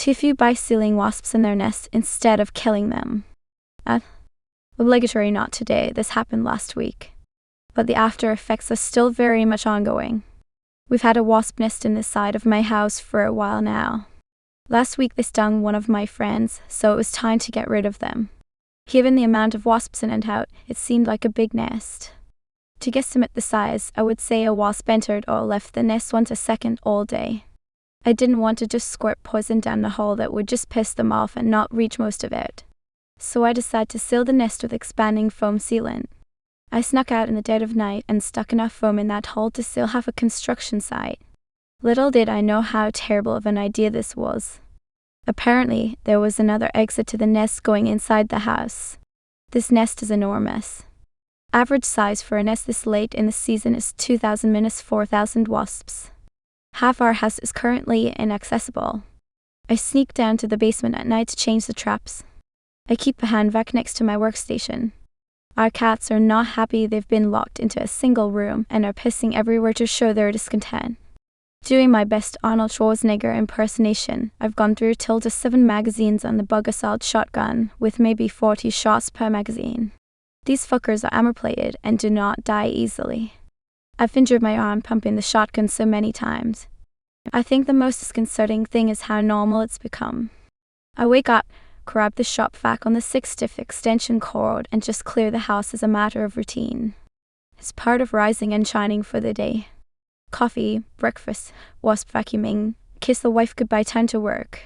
TIFU by sealing wasps in their nests instead of killing them. Obligatory not today, this happened last week. But the after effects are still very much ongoing. We've had a wasp nest in the side of my house for a while now. Last week they stung one of my friends, so it was time to get rid of them. Given the amount of wasps in and out, it seemed like a big nest. To guesstimate the size, I would say a wasp entered or left the nest once a second all day. I didn't want to just squirt poison down the hole that would just piss them off and not reach most of it. So I decided to seal the nest with expanding foam sealant. I snuck out in the dead of night and stuck enough foam in that hole to seal half a construction site. Little did I know how terrible of an idea this was. Apparently, there was another exit to the nest going inside the house. This nest is enormous. Average size for a nest this late in the season is 2,000-4,000 wasps. Half our house is currently inaccessible. I sneak down to the basement at night to change the traps. I keep a hand vac next to my workstation. Our cats are not happy they've been locked into a single room and are pissing everywhere to show their discontent. Doing my best Arnold Schwarzenegger impersonation, I've gone through till to 7 magazines on the bug assault shotgun, with maybe 40 shots per magazine. These fuckers are armor-plated and do not die easily. I've injured my arm pumping the shotgun so many times. I think the most disconcerting thing is how normal it's become. I wake up, grab the shop vac on the 6-stiff extension cord and just clear the house as a matter of routine. It's part of rising and shining for the day. Coffee, breakfast, wasp vacuuming, kiss the wife goodbye, time to work.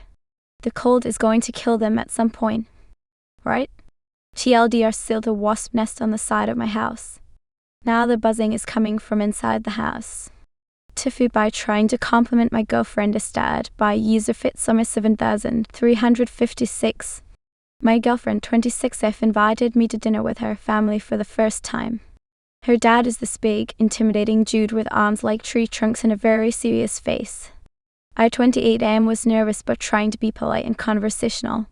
The cold is going to kill them at some point. Right? TLDR sealed a wasp nest on the side of my house. Now the buzzing is coming from inside the house. TIFU by trying to compliment my girlfriend Estad by userfit summer 7356. My girlfriend 26F invited me to dinner with her family for the first time. Her dad is this big, intimidating dude with arms like tree trunks and a very serious face. I 28M was nervous but trying to be polite and conversational.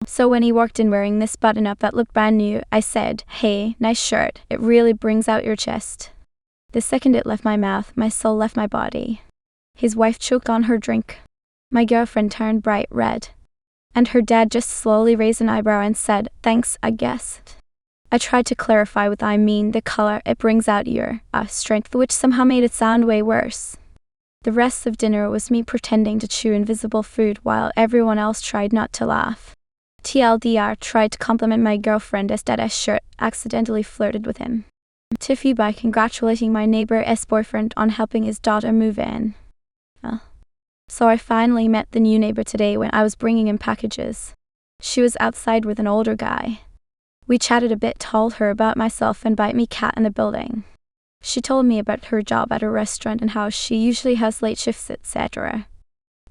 So when he walked in wearing this button-up that looked brand new, I said, "Hey, nice shirt, it really brings out your chest." The second it left my mouth, my soul left my body. His wife choked on her drink. My girlfriend turned bright red. And her dad just slowly raised an eyebrow and said, "Thanks, I guess." I tried to clarify with I mean the color it brings out your strength, which somehow made it sound way worse. The rest of dinner was me pretending to chew invisible food while everyone else tried not to laugh. TLDR tried to compliment my girlfriend as Dada's shirt, accidentally flirted with him. TIFU by congratulating my neighbor's boyfriend on helping his daughter move in. So I finally met the new neighbor today when I was bringing in packages. She was outside with an older guy. We chatted a bit, told her about myself and about me cat in the building. She told me about her job at a restaurant and how she usually has late shifts, etc.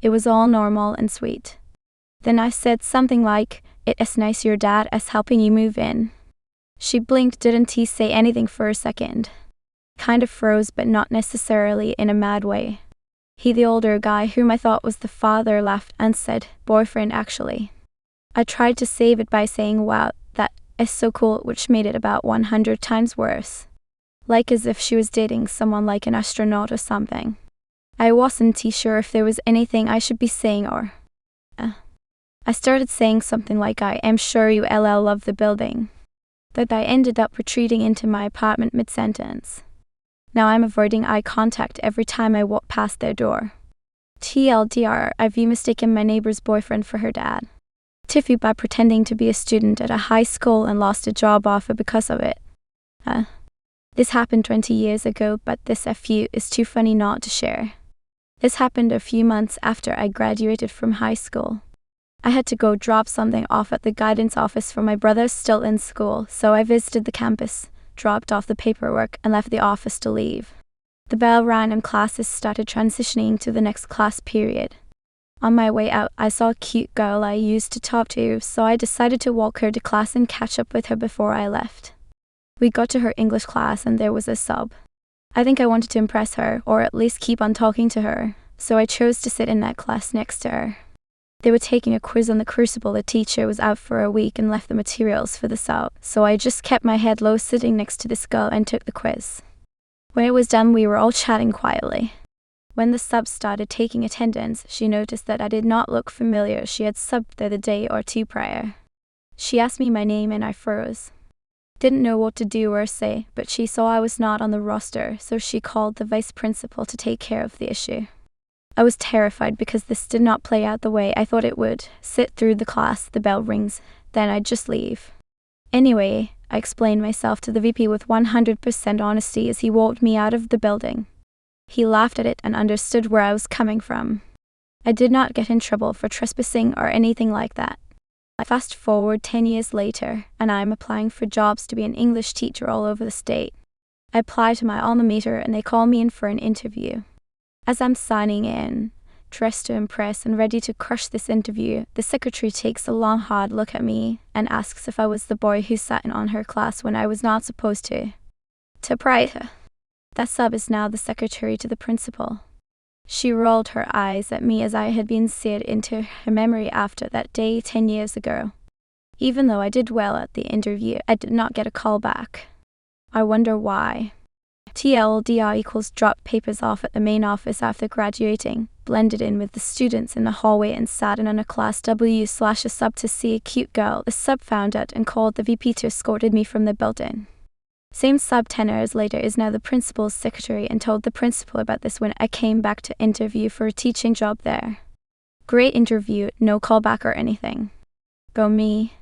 It was all normal and sweet. Then I said something like, "It's nice your dad is helping you move in." She blinked, didn't he say anything for a second. Kind of froze, but not necessarily in a mad way. He, the older guy whom I thought was the father, laughed and said, "Boyfriend actually." I tried to save it by saying, "Wow, that is so cool," which made it about 100 times worse. Like as if she was dating someone like an astronaut or something. I wasn't too sure if there was anything I should be saying or... I started saying something like, "I am sure you love the building." That I ended up retreating into my apartment mid-sentence. Now I'm avoiding eye contact every time I walk past their door. TLDR, I've mistaken my neighbor's boyfriend for her dad. TIFU by pretending to be a student at a high school and lost a job offer because of it. This happened 20 years ago, but this FU is too funny not to share. This happened a few months after I graduated from high school. I had to go drop something off at the guidance office for my brothers still in school, so I visited the campus, dropped off the paperwork, and left the office to leave. The bell rang and classes started transitioning to the next class period. On my way out, I saw a cute girl I used to talk to, so I decided to walk her to class and catch up with her before I left. We got to her English class and there was a sub. I think I wanted to impress her, or at least keep on talking to her, so I chose to sit in that class next to her. They were taking a quiz on the Crucible. The teacher was out for a week and left the materials for the sub, so I just kept my head low sitting next to this girl and took the quiz. When it was done, we were all chatting quietly. When the sub started taking attendance, she noticed that I did not look familiar. She had subbed there the day or two prior. She asked me my name and I froze. Didn't know what to do or say, but she saw I was not on the roster, so she called the vice principal to take care of the issue. I was terrified because this did not play out the way I thought it would. Sit through the class, the bell rings, then I'd just leave. Anyway, I explained myself to the VP with 100% honesty as he walked me out of the building. He laughed at it and understood where I was coming from. I did not get in trouble for trespassing or anything like that. Fast forward 10 years later, and I'm applying for jobs to be an English teacher all over the state. I apply to my alma mater and they call me in for an interview. As I'm signing in, dressed to impress and ready to crush this interview, the secretary takes a long hard look at me and asks if I was the boy who sat in on her class when I was not supposed to. Typewriter. That sub is now the secretary to the principal. She rolled her eyes at me as I had been seared into her memory after that day 10 years ago. Even though I did well at the interview, I did not get a call back. I wonder why. TLDR equals dropped papers off at the main office after graduating, blended in with the students in the hallway and sat in on a class W/a sub to see a cute girl. The sub found out and called the VP to escorted me from the building. Same sub 10 hours later is now the principal's secretary and told the principal about this when I came back to interview for a teaching job there. Great interview, no callback or anything. Go me.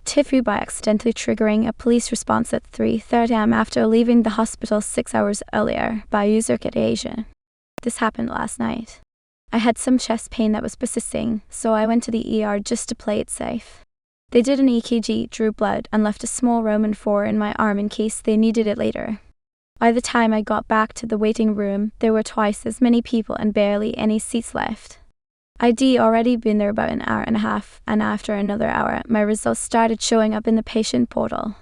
TIFU by accidentally triggering a police response at 3:30 am after leaving the hospital 6 hours earlier by user at Asia. This happened last night. I had some chest pain that was persisting, so I went to the ER just to play it safe. They did an EKG, drew blood, and left a small Roman 4 in my arm in case they needed it later. By the time I got back to the waiting room, there were twice as many people and barely any seats left. I'd already been there about an hour and a half, and after another hour, my results started showing up in the patient portal.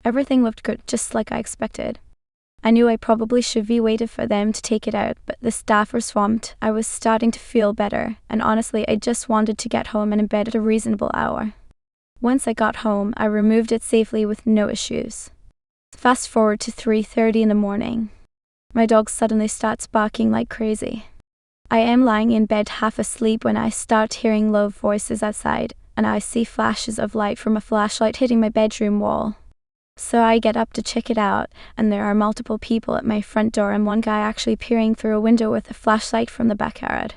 Everything looked good, just like I expected. I knew I probably should be waited for them to take it out, but the staff were swamped. I was starting to feel better, and honestly, I just wanted to get home and in bed at a reasonable hour. Once I got home, I removed it safely with no issues. Fast forward to 3:30 in the morning. My dog suddenly starts barking like crazy. I am lying in bed half asleep when I start hearing low voices outside, and I see flashes of light from a flashlight hitting my bedroom wall. So I get up to check it out, and there are multiple people at my front door and one guy actually peering through a window with a flashlight from the backyard.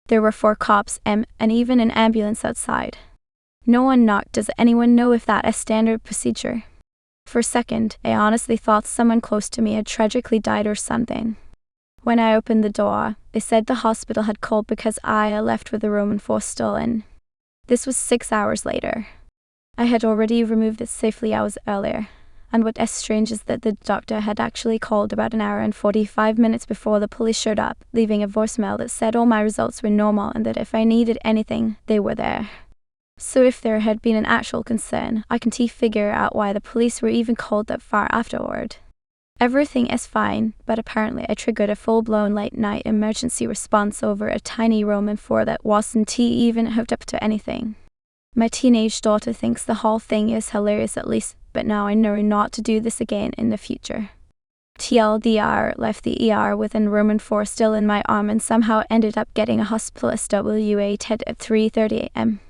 There were 4 cops and even an ambulance outside. No one knocked. Does anyone know if that is standard procedure? For a second, I honestly thought someone close to me had tragically died or something. When I opened the door, they said the hospital had called because I left with the Roman 4 stolen. This was 6 hours later. I had already removed it safely hours earlier, and what is strange is that the doctor had actually called about an hour and 45 minutes before the police showed up, leaving a voicemail that said all my results were normal and that if I needed anything, they were there. So if there had been an actual concern, I can figure out why the police were even called that far afterward. Everything is fine, but apparently I triggered a full-blown late-night emergency response over a tiny Roman 4 that wasn't even hooked up to anything. My teenage daughter thinks the whole thing is hilarious at least, but now I know not to do this again in the future. TLDR left the ER with a Roman 4 still in my arm and somehow ended up getting a hospital SWA TED at 3:30 am.